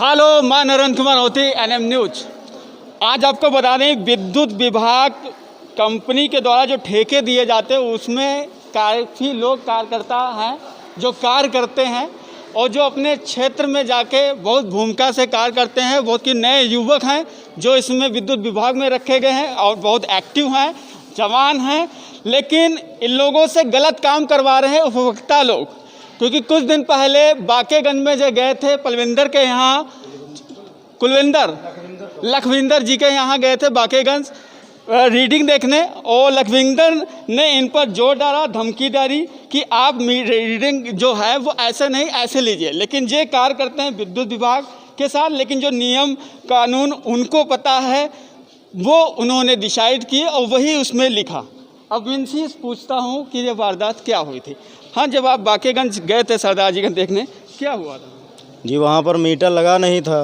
Hello, मैं नरेंद्र कुमार होती, NM news. आज आपको बता दें, विद्युत विभाग कंपनी के द्वारा जो ठेके दिए जाते हैं उसमें काफ़ी लोग कार्यकर्ता हैं जो कार्य करते हैं और जो अपने क्षेत्र में जाके बहुत भूमिका से कार्य करते हैं। बहुत ही नए युवक हैं जो इसमें विद्युत विभाग में रखे गए हैं और बहुत एक्टिव हैं, जवान हैं, लेकिन इन लोगों से गलत काम करवा रहे हैं उपभोक्ता लोग। क्योंकि कुछ दिन पहले बाकेगंज में जो गए थे पलविंदर के यहाँ, लखविंदर जी के यहाँ गए थे बाकेगंज रीडिंग देखने, और लखविंदर ने इन पर जोर डाला, धमकी डाली कि आप रीडिंग जो है वो ऐसे नहीं ऐसे लीजिए। लेकिन ये कार्य करते हैं विद्युत विभाग के साथ, लेकिन जो नियम कानून उनको पता है वो उन्होंने डिसाइड किए और वही उसमें लिखा। अब इनसे पूछता हूँ कि ये वारदात क्या हुई थी। हाँ, जब आप बाकेगंज गए थे सरदार जी का देखने, क्या हुआ था? जी, वहाँ पर मीटर लगा नहीं था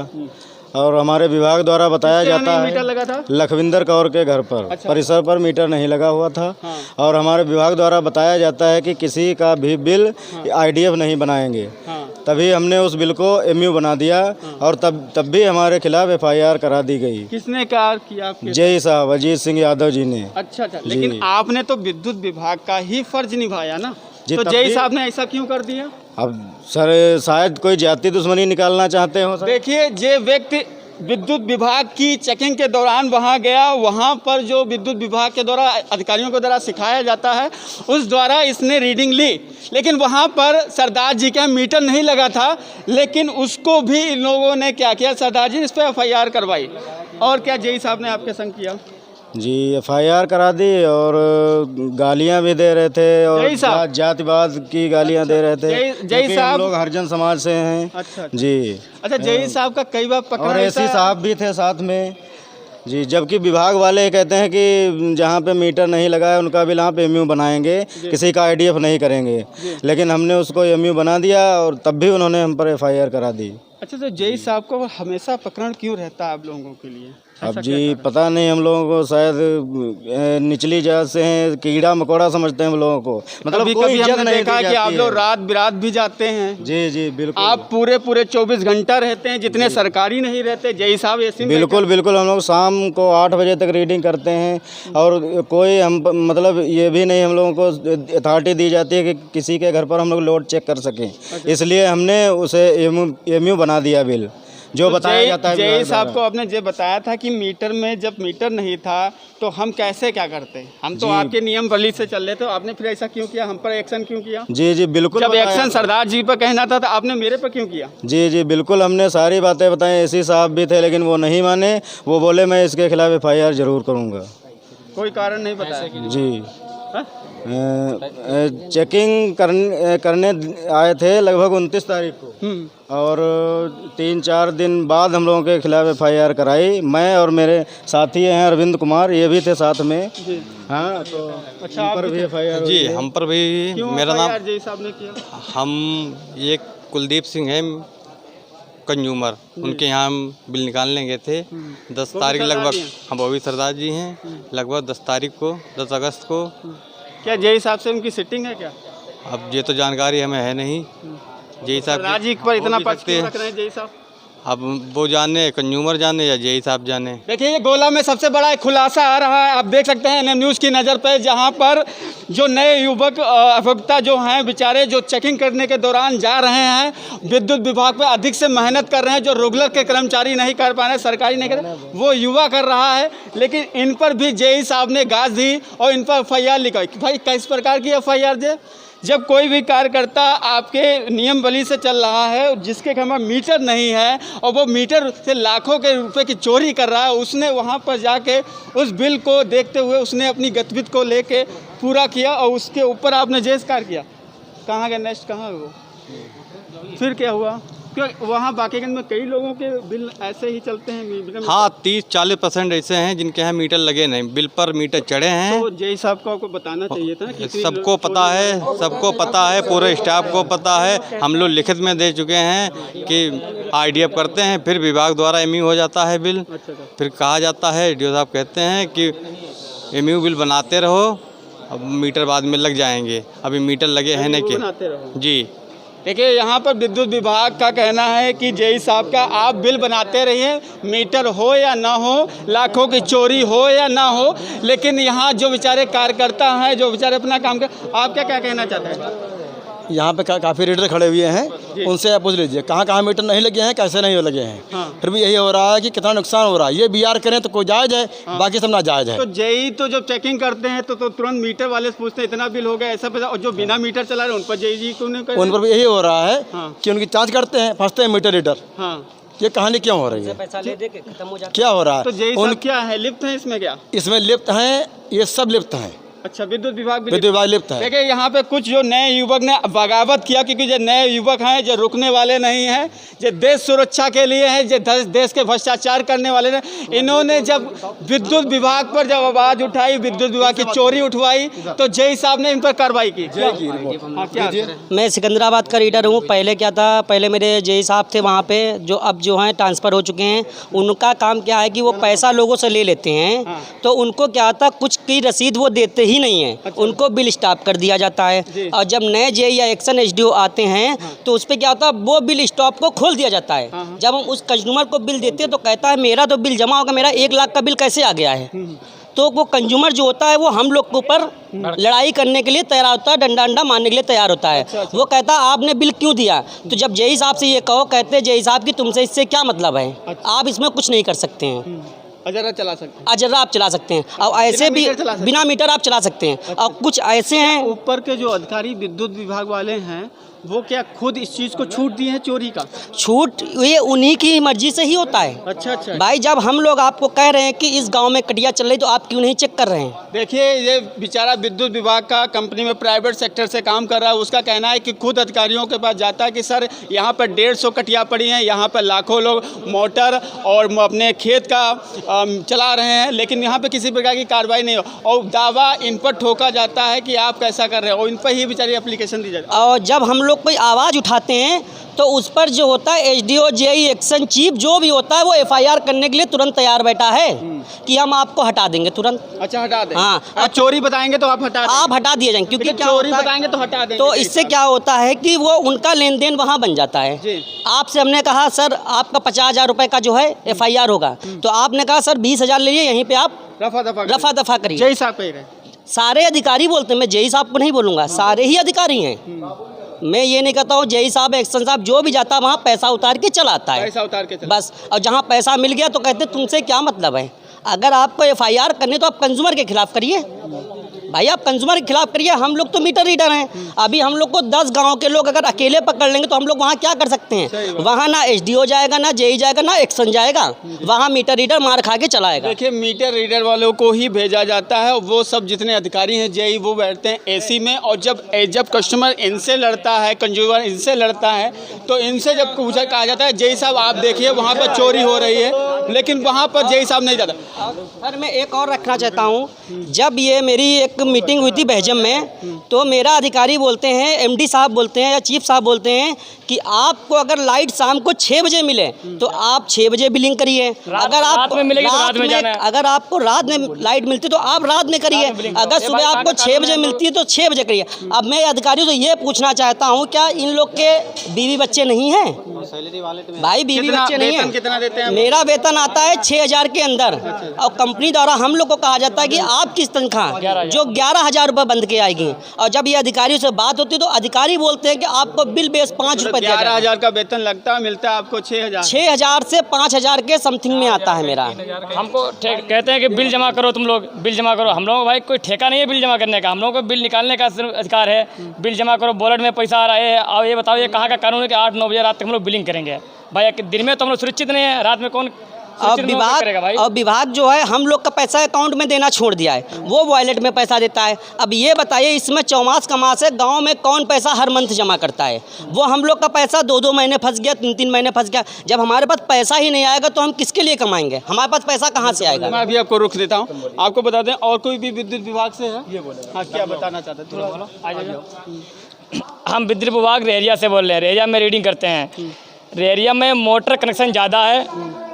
और हमारे विभाग द्वारा बताया जाता है मीटर लगा था लखविंदर कौर के घर पर। अच्छा। परिसर पर मीटर नहीं लगा हुआ था। हाँ। और हमारे विभाग द्वारा बताया जाता है कि किसी का भी बिल आईडीएफ नहीं बनाएंगे। हाँ। तभी हमने उस बिल को एमयू बना दिया। हाँ। और तब भी हमारे खिलाफ एफआईआर करा दी गई। किसने कार्य किया आपके? जय साहब, अजीत सिंह यादव जी ने। अच्छा, लेकिन आपने तो विद्युत विभाग का ही फर्ज निभाया ना, तो तब जय भी- साहब ने ऐसा क्यों कर दिया? अब सर शायद कोई जाति दुश्मनी निकालना चाहते हो सर। देखिए, जे व्यक्ति विद्युत विभाग की चेकिंग के दौरान वहां गया, वहां पर जो विद्युत विभाग के द्वारा अधिकारियों के द्वारा सिखाया जाता है उस द्वारा इसने रीडिंग ली, लेकिन वहां पर सरदार जी का मीटर नहीं लगा था। लेकिन उसको भी इन लोगों ने क्या किया, सरदार जी ने इस पर एफआईआर करवाई। और क्या जय साहब ने आपके संग किया? जी, एफआईआर करा दी और गालियां भी दे रहे थे और जातिवाद की गालियां दे रहे थे। जय साहब हम लोग हरिजन समाज से हैं। अच्छा जी। अच्छा, जय साहब का कई बार पकड़ा, और एसी साहब भी थे साथ में। जी, जबकि विभाग वाले कहते हैं कि जहाँ पे मीटर नहीं लगा है उनका बिल यहाँ पे एमयू बनाएंगे, किसी का आईडीएफ नहीं करेंगे। लेकिन हमने उसको एमयू बना दिया और तब भी उन्होंने हम पर एफआईआर करा दी। अच्छा, तो जय साहब को हमेशा प्रकरण क्यों रहता है आप लोगों के लिए? अब जी पता नहीं, हम लोगों को शायद निचली जात से हैं, कीड़ा मकोड़ा समझते हैं हम लोगों को। मतलब कभी कोई इज्जत हमने नहीं देखा दी कि आप जाती लोग है। रात बिरात भी जाते हैं। जी जी बिल्कुल। आप पूरे 24 घंटा रहते हैं, जितने सरकारी नहीं रहते। जय साहब ऐसे बिल्कुल बिल्कुल, हम लोग शाम को 8 बजे तक रीडिंग करते हैं और कोई हम मतलब ये भी नहीं हम लोगों को अथॉरिटी दी जाती है कि किसी के घर पर हम लोग लोड चेक कर सकें। इसलिए हमने उसे एमयू बना दिया बिल, जो बताया जाता है। जय साहब को आपने जो बताया था कि मीटर में जब मीटर नहीं था तो हम कैसे क्या करते, हम तो आपके नियम वली से चल रहे थे, आपने फिर ऐसा क्यों किया, हम पर एक्शन क्यों किया? जी जी बिल्कुल। जब एक्शन सरदार जी पर कहना था तो आपने मेरे पर क्यों किया? जी जी बिल्कुल, हमने सारी बातें बताई। एसी साहब भी थे लेकिन वो नहीं माने। वो बोले मैं इसके खिलाफ एफआईआर जरूर करूँगा। कोई कारण नहीं बताया? जी, चेकिंग करने आए थे लगभग 29 तारीख को और 3-4 दिन बाद हम लोगों के खिलाफ एफआईआर कराई। मैं और मेरे साथी हैं अरविंद कुमार, ये भी थे साथ में। हाँ, तो अच्छा, हम पर भी एफआईआर जी, हम पर भी। मेरा नाम जय साहब ने किया? हम ये कुलदीप सिंह है कंज्यूमर, उनके यहाँ हम बिल निकालने गए थे 10 तारीख लगभग। हम वो भी सरदार जी हैं। लगभग 10 तारीख को, 10 अगस्त को। क्या जय साहब से उनकी सिटिंग है क्या? अब ये तो जानकारी हमें है नहीं। जय साहब सरदार जी पर इतना पक्ष सकते रख रहे हैं जय साहब? अब वो जाने, कंज्यूमर जाने या जय साहब जाने। देखिए, ये गोला में सबसे बड़ा एक खुलासा आ रहा है, आप देख सकते हैं एनएम न्यूज़ की नज़र पे, जहां पर जो नए युवक उपभोक्ता जो हैं बेचारे, जो चेकिंग करने के दौरान जा रहे हैं, विद्युत विभाग पे अधिक से मेहनत कर रहे हैं, जो रेगुलर के कर्मचारी नहीं कर पा रहे, सरकारी नहीं कर रहे, वो युवा कर रहा है। लेकिन इन पर भी जेई साहब ने गाज दी और इन पर एफआईआर लिखाई। भाई, किस प्रकार की एफआईआर दे? जब कोई भी कार्यकर्ता आपके नियम वली से चल रहा है, जिसके घर में मीटर नहीं है और वो मीटर से लाखों के रुपए की चोरी कर रहा है, उसने वहाँ पर जाके उस बिल को देखते हुए उसने अपनी गतिविधि को लेके पूरा किया और उसके ऊपर आपने जेस्कार किया। कहाँ गया नेक्स्ट, कहाँ वो फिर क्या हुआ? क्यों वहाँ बाकेगंज में कई लोगों के बिल ऐसे ही चलते हैं? हाँ, 30-40% ऐसे हैं जिनके यहाँ मीटर लगे नहीं, बिल पर मीटर चढ़े हैं। तो जय साहब को आपको बताना चाहिए था कि सबको पता है, सबको पता है, पूरे स्टाफ को पता है। हम लोग लिखित में दे चुके हैं कि आईडीएफ करते हैं, फिर विभाग द्वारा एमयू हो जाता है बिल। फिर कहा जाता है, डीओ साहब कहते हैं कि एमयू बिल बनाते रहो, अब मीटर बाद में लग जाएंगे। अभी मीटर लगे हैं नहीं कि जी। देखिए यहाँ पर विद्युत विभाग का कहना है कि जेई साहब का आप बिल बनाते रहिए, मीटर हो या ना हो, लाखों की चोरी हो या ना हो, लेकिन यहाँ जो बेचारे कार्यकर्ता हैं, जो बेचारे अपना काम कर, आप क्या कहना चाहते हैं? यहाँ पे काफ़ी रीडर खड़े हुए हैं, उनसे आप पूछ लीजिए कहाँ मीटर नहीं लगे हैं, कैसे नहीं लगे हैं। हाँ। फिर भी यही हो रहा है कि कितना नुकसान हो रहा है। ये बीआर करें तो कोई जायज़ है, बाकी सब नाजायज़ है। तो जेई तो जब चेकिंग करते हैं तो तुरंत मीटर वाले से पूछते हैं इतना बिल हो गया ऐसा पैसा, और जो बिना मीटर चला रहे हैं उन पर जेई जी क्यों नहीं कर रहे? उन पर भी यही हो रहा है हाँ। कि उनकी जाँच करते हैं, फंसते हैं मीटर रीडर। हाँ, ये कहानी क्यों हो रही है, पैसा ले दे के खत्म हो जाता क्या हो रहा तो है? जेई साहब क्या है, लिप्त है इसमें क्या? इसमें लिप्त हैं, ये सब लिप्त हैं, अच्छा, विद्युत विभाग भी विद्युत विभाग लिप्त है। देखिए यहाँ पे कुछ जो नए युवक ने बगावत किया, क्योंकि जो नए युवक हैं जो रुकने वाले नहीं हैं, जो देश सुरक्षा के लिए हैं, जो देश के भ्रष्टाचार करने वाले हैं, इन्होंने जब विद्युत विभाग पर जब आवाज़ उठाई, विद्युत विभाग की चोरी उठवाई, तो जेई साहब ने इन पर कार्रवाई की। हाँ, क्या? मैं सिकंदराबाद का रीडर हूँ। पहले क्या था, पहले मेरे जेई साहब थे वहाँ पे, जो अब जो हैं ट्रांसफ़र हो चुके हैं। उनका काम क्या है कि वो पैसा लोगों से ले लेते हैं, तो उनको क्या था, कुछ की रसीद वो देते ही नहीं है, उनको बिल स्टॉप कर दिया जाता है। और जब नए जेई या एक्शन एसडीओ आते हैं तो उस पर क्या होता है, वो बिल स्टॉप को खोल दिया जाता है। जब हम उस कंज्यूमर को बिल देते हैं तो कहता है मेरा तो बिल जमा होगा, मेरा 1 लाख का बिल कैसे आ गया है? तो वो कंज्यूमर जो होता है वो हम लोग के ऊपर लड़ाई करने के लिए तैयार होता है, डंडा मारने के लिए तैयार होता है। वो कहता है आपने बिल क्यों दिया? तो जब जेई साहब से ये कहो, कहते जेई साहब की तुमसे इससे क्या मतलब है, आप इसमें कुछ नहीं कर सकते हैं। अजरा चला सकते हैं, अजरा आप चला सकते हैं, और ऐसे भी बिना मीटर आप चला सकते हैं। और कुछ ऐसे हैं ऊपर के जो अधिकारी विद्युत विभाग वाले हैं वो क्या खुद इस चीज़ को छूट दिए हैं, चोरी का? छूट ये उन्हीं की मर्जी से ही होता है। अच्छा अच्छा भाई, जब हम लोग आपको कह रहे हैं कि इस गांव में कटिया चल रही तो आप क्यों नहीं चेक कर रहे हैं? देखिए, ये बेचारा विद्युत विभाग का कंपनी में प्राइवेट सेक्टर से काम कर रहा है, उसका कहना है कि खुद अधिकारियों के पास जाता है कि सर यहाँ पर 150 कटिया पड़ी हैं, यहाँ पर लाखों लोग मोटर और अपने खेत का चला रहे हैं, लेकिन यहाँ पर किसी प्रकार की कार्रवाई नहीं हो, और दावा इन पर ठोका जाता है कि आप कैसा कर रहे हो, और इन पर ही बेचारी एप्लीकेशन दी जाती है। और जब हम लोग कोई आवाज़ उठाते हैं तो उस पर जो होता है एसडीओ, जेई, एक्शन चीफ जो भी होता है वो एफआईआर करने के लिए तुरंत तैयार बैठा है कि हम आपको हटा देंगे तुरंत। अच्छा, हटा दें? हाँ, आप चोरी बताएंगे तो आप हटा दिए जाएंगे, क्योंकि क्या चोरी होता है, बताएंगे तो हटा देंगे। तो इससे क्या होता है कि वो उनका लेन देन वहाँ बन जाता है। जी। आपसे हमने कहा सर आपका 50,000 रुपये का जो है एफआईआर होगा, तो आपने कहा सर 20,000 ले लिए, यहीं पे आप रफा दफा करिए। जेई साहब पे सारे अधिकारी बोलते हैं, मैं जेई साहब को नहीं बोलूँगा, सारे ही अधिकारी हैं। मैं ये नहीं कहता हूँ, जेई साहब, एक्शन साहब जो भी जाता है वहाँ पैसा उतार के चला आता है, पैसा उतार के चला। बस। और जहाँ पैसा मिल गया तो कहते तुमसे क्या मतलब है? अगर आपको एफआईआर करनी तो आप कंज्यूमर के खिलाफ करिए भाई, आप कंज्यूमर के खिलाफ करिए। हम लोग तो मीटर रीडर हैं, अभी हम लोग को 10 गांव के लोग अगर अकेले पकड़ लेंगे तो हम लोग वहाँ क्या कर सकते हैं? वहाँ ना एसडीओ जाएगा, ना जेई जाएगा, ना एक्शन जाएगा, वहाँ मीटर रीडर मार खा के चलाएगा। देखिए, मीटर रीडर वालों को ही भेजा जाता है, वो सब जितने अधिकारी हैं जेई वो बैठते हैं एसी में, और जब कस्टमर इनसे लड़ता है, कंज्यूमर इनसे लड़ता है, तो इनसे जब पूछा कहा जाता है जेई साहब आप देखिए वहाँ पर चोरी हो रही है, लेकिन वहाँ पर जेई साहब नहीं जाता। सर मैं एक और रखना चाहता हूँ, जब ये मेरी एक मीटिंग हुई थी बहजम में, तो मेरा अधिकारी बोलते हैं, एमडी साहब बोलते हैं या चीफ साहब बोलते हैं कि आपको अगर लाइट शाम को 6 बजे मिले तो आप 6 बजे बिलिंग करिए, अगर आप अगर आपको रात में लाइट मिलती तो आप रात में करिए, अगर सुबह आपको 6 बजे मिलती है तो 6 बजे करिए। अब मैं अधिकारियों से ये पूछना चाहता हूँ, क्या इन लोग के बीवी बच्चे नहीं हैं? भाई बीवी बच्चे नहीं हैं। कितना देते हैं? मेरा वेतन आता है 6,000 के अंदर, और कंपनी द्वारा हम लोग को कहा जाता है कि आपकी तनख्वाह जो 11,000 रुपये बंद के आएगी, और जब ये अधिकारियों से बात होती है तो अधिकारी बोलते हैं कि आपको बिल बेस 5 रुपये 11,000 का वेतन लगता है, मिलता है आपको 6,000 से 5,000 के समथिंग में आता है मेरा। हमको कहते हैं कि बिल जमा करो, तुम लोग बिल जमा करो। हम लोगों को भाई कोई ठेका नहीं है बिल जमा करने का, हम लोगों को बिल निकालने का सिर्फ अधिकार है। बिल जमा करो, वॉलेट में पैसा आ रहा है। और ये बताओ, ये कहाँ का कानून है कि 8-9 बजे रात तक हम लोग बिलिंग करेंगे? भाई दिन में तो हम लोग सुरक्षित नहीं है, रात में कौन और विभाग जो है हम लोग का पैसा अकाउंट में देना छोड़ दिया है, वो वॉलेट में पैसा देता है। अब ये बताइए, इसमें 4 मास का मास है, गांव में कौन पैसा हर मंथ जमा करता है? वो हम लोग का पैसा 2-2 महीने फंस गया, 3-3 महीने फंस गया। जब हमारे पास पैसा ही नहीं आएगा तो हम किसके लिए कमाएंगे? हमारे पास पैसा कहाँ से आएगा? मैं अभी आपको रुख देता हूँ, आपको बता दें और कोई भी विद्युत विभाग से है? हाँ, क्या बताना चाहते हैं? थोड़ा बोलो। हम विद्युत विभाग रेरिया से बोल रहे हैं, रेरिया में रीडिंग करते हैं। रेरिया में मोटर कनेक्शन ज़्यादा है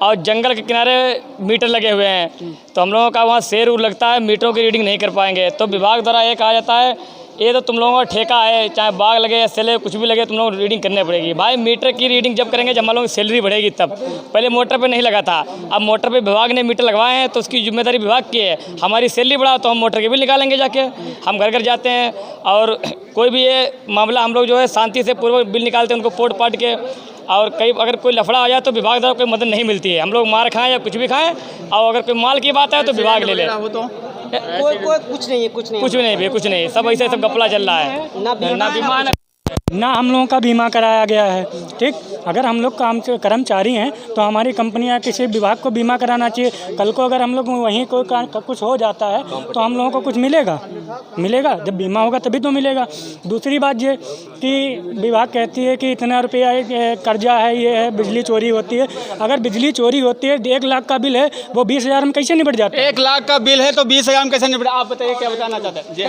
और जंगल के किनारे मीटर लगे हुए हैं, तो हम लोगों का वहाँ शेर लगता है, मीटरों की रीडिंग नहीं कर पाएंगे। तो विभाग द्वारा ये कहा जाता है ये तो तुम लोगों का ठेका है, चाहे बाग लगे या सेल कुछ भी लगे, तुम लोग रीडिंग करनी पड़ेगी भाई। मीटर की रीडिंग जब करेंगे जब हम लोगों की सैलरी बढ़ेगी तब। पहले मोटर पे नहीं लगा था, अब मोटर पे विभाग ने मीटर लगवाए हैं तो उसकी जिम्मेदारी विभाग की है। हमारी सैलरी बढ़ा तो हम मोटर के बिल निकालेंगे जाके, हम घर घर जाते हैं और कोई भी ये मामला हम लोग जो है शांति से पूर्वक बिल निकालते हैं उनको पोट पाट के। और कई अगर कोई लफड़ा आ जाए तो विभाग द्वारा कोई मदद नहीं मिलती है, हम लोग मार खाएं या कुछ भी खाएं। और अगर कोई माल की बात है तो विभाग ले ले। कोई कुछ नहीं है, कुछ नहीं, कुछ भी नहीं, कुछ नहीं, सब ऐसे सब गपला चल रहा है। ना बीमा ना हम लोगों का बीमा कराया गया है। ठीक, अगर हम लोग काम से कर्मचारी हैं तो हमारी कंपनी या किसी विभाग को बीमा कराना चाहिए। कल को अगर हम लोग वहीं कोई कुछ हो जाता है तो हम लोगों को कुछ मिलेगा, जब बीमा होगा तभी तो मिलेगा। दूसरी बात ये कि विभाग कहती है कि इतना रुपया कर्जा है, ये है, बिजली चोरी होती है। अगर बिजली चोरी होती है 1 लाख का बिल है वो 20,000 में कैसे निपट जाता है? 1 लाख का बिल है तो 20,000 में कैसे निपटा? आप बताइए क्या बताना चाहते हैं? ये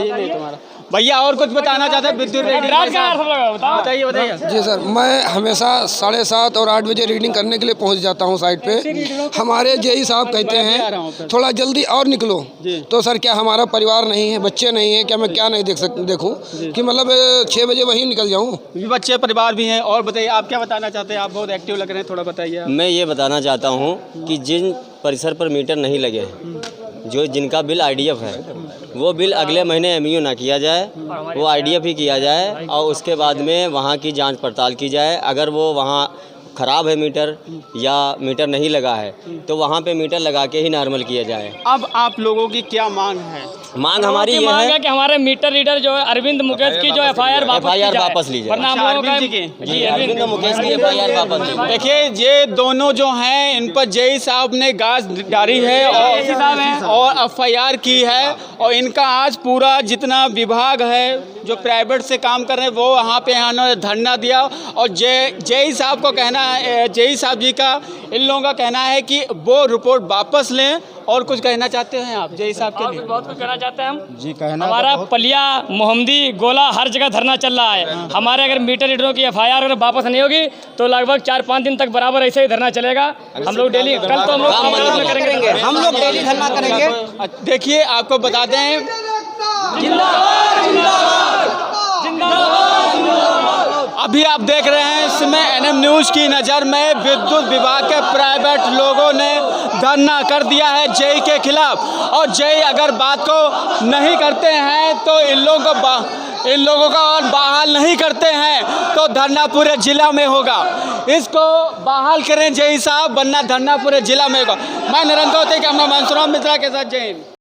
नहीं तुम्हारा भैया और कुछ बताना चाहते हैं? विद्युत बताइए। जी सर, मैं हमेशा 7:30 और 8 बजे रीडिंग करने के लिए पहुंच जाता हूं साइट पे। हमारे जेई साहब कहते हैं थोड़ा जल्दी और निकलो, तो सर क्या हमारा परिवार नहीं है, बच्चे नहीं है क्या? मैं क्या नहीं देखूं कि मतलब 6 बजे वहीं निकल जाऊं? बच्चे परिवार भी हैं। और बताइए आप क्या बताना चाहते हैं? आप बहुत एक्टिव लग रहे हैं, थोड़ा बताइए। मैं ये बताना चाहता हूँ कि जिन परिसर पर मीटर नहीं लगे हैं, जिनका बिल IDF है, वो बिल अगले महीने MU ना किया जाए, वो IDF ही किया जाए और उसके बाद में वहाँ की जांच पड़ताल की जाए। अगर वो वहाँ ख़राब है मीटर या मीटर नहीं लगा है तो वहाँ पे मीटर लगा के ही नॉर्मल किया जाए। अब आप लोगों की क्या मांग है? मांग हमारी ये है कि हमारे मीटर रीडर जो है अरविंद मुकेश की जो FIR वापस ली जाए। वरना हम लोगों का जी अरविंद मुकेश की FIR वापस ली जाए। देखिए ये दोनों जो हैं इन पर जेई साहब ने गाज डाली है और FIR की है और इनका आज पूरा जितना विभाग है जो प्राइवेट से काम कर रहे हैं वो वहाँ पे इन्होंने धरना दिया। और जेई साहब को कहना है, जेई साहब जी का इन लोगों का कहना है कि वो रिपोर्ट वापस लें। और कुछ कहना चाहते हैं आप जेई साहब के लिए? बहुत कुछ कहना चाहते हैं हम जी। कहना हमारा पलिया, मोहम्मदी, गोला हर जगह धरना चल रहा है। हमारे अगर मीटर रीडरों की FIR अगर वापस नहीं होगी तो लगभग 4-5 दिन तक बराबर ऐसे ही धरना चलेगा। हम लोग डेली, कल तो हम लोग करेंगे, हम लोग डेली धरना करेंगे। देखिए आपको बता दें, अभी आप देख रहे हैं इसमें NM न्यूज़ की नज़र में विद्युत विभाग के प्राइवेट लोगों ने धरना कर दिया है जेई के खिलाफ। और जेई अगर बात को नहीं करते हैं तो इन लोगों का और बहाल नहीं करते हैं तो धरना पूरे ज़िला में होगा। इसको बहाल करें जेई साहब, वरना धरना पूरे ज़िला में होगा। मैं निरंतर कैमरा मैन सुराम मिश्रा के साथ जय हिंद।